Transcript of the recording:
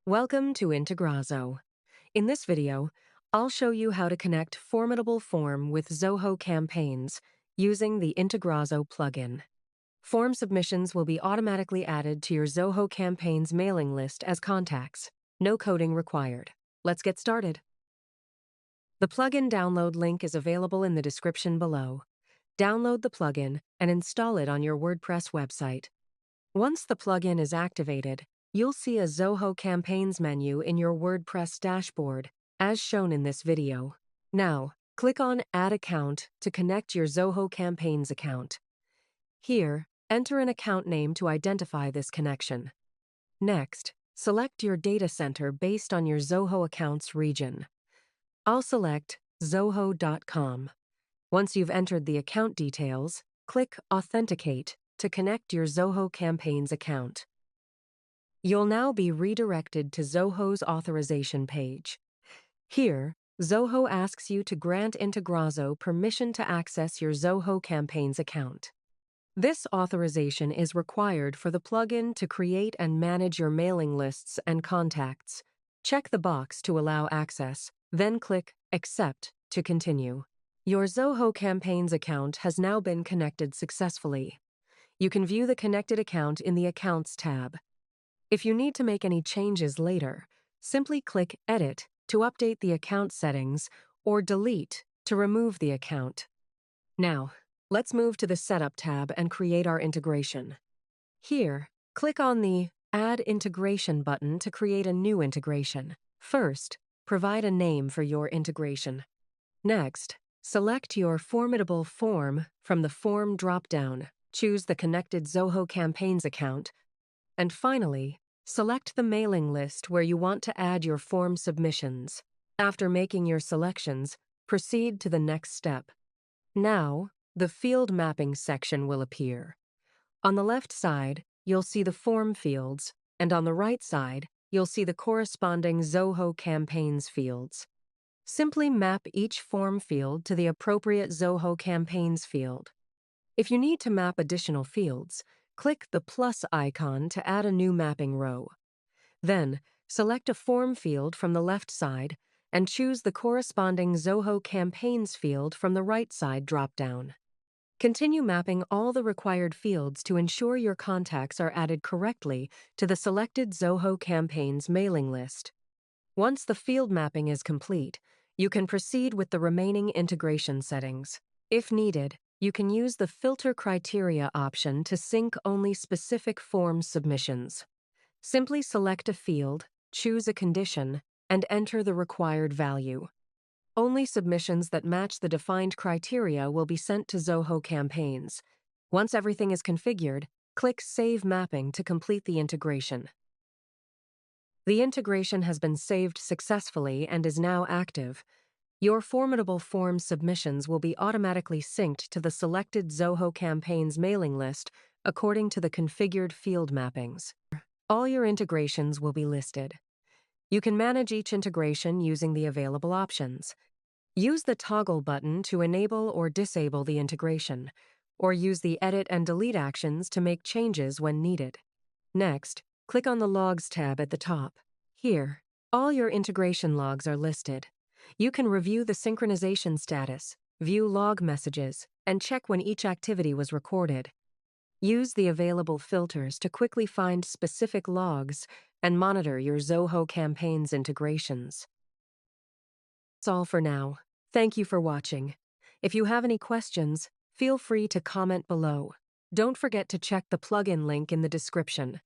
Welcome to Integrazo. In this video, I'll show you how to connect Formidable Form with Zoho Campaigns using the Integrazo plugin. Form submissions will be automatically added to your Zoho Campaigns mailing list as contacts. No coding required. Let's get started. The plugin download link is available in the description below. Download the plugin and install it on your WordPress website. Once the plugin is activated, you'll see a Zoho Campaigns menu in your WordPress dashboard, as shown in this video. Now, click on Add Account to connect your Zoho Campaigns account. Here, enter an account name to identify this connection. Next, select your data center based on your Zoho account's region. I'll select zoho.com. Once you've entered the account details, click Authenticate to connect your Zoho Campaigns account. You'll now be redirected to Zoho's authorization page. Here, Zoho asks you to grant Integrazo permission to access your Zoho Campaigns account. This authorization is required for the plugin to create and manage your mailing lists and contacts. Check the box to allow access, then click Accept to continue. Your Zoho Campaigns account has now been connected successfully. You can view the connected account in the Accounts tab. If you need to make any changes later, simply click Edit to update the account settings or Delete to remove the account. Now, let's move to the Setup tab and create our integration. Here, click on the Add Integration button to create a new integration. First, provide a name for your integration. Next, select your Formidable Form from the Form drop-down. Choose the connected Zoho Campaigns account. And finally, select the mailing list where you want to add your form submissions. After making your selections, proceed to the next step. Now, the field mapping section will appear. On the left side, you'll see the form fields, and on the right side, you'll see the corresponding Zoho Campaigns fields. Simply map each form field to the appropriate Zoho Campaigns field. If you need to map additional fields, click the plus icon to add a new mapping row. Then, select a form field from the left side and choose the corresponding Zoho Campaigns field from the right side drop-down. Continue mapping all the required fields to ensure your contacts are added correctly to the selected Zoho Campaigns mailing list. Once the field mapping is complete, you can proceed with the remaining integration settings. If needed, you can use the Filter Criteria option to sync only specific form submissions. Simply select a field, choose a condition, and enter the required value. Only submissions that match the defined criteria will be sent to Zoho Campaigns. Once everything is configured, click Save Mapping to complete the integration. The integration has been saved successfully and is now active. Your Formidable Forms submissions will be automatically synced to the selected Zoho Campaigns mailing list according to the configured field mappings. All your integrations will be listed. You can manage each integration using the available options. Use the toggle button to enable or disable the integration, or use the Edit and Delete actions to make changes when needed. Next, click on the Logs tab at the top. Here, all your integration logs are listed. You can review the synchronization status, view log messages, and check when each activity was recorded. Use the available filters to quickly find specific logs and monitor your Zoho Campaigns integrations. That's all for now. Thank you for watching. If you have any questions, feel free to comment below. Don't forget to check the plugin link in the description.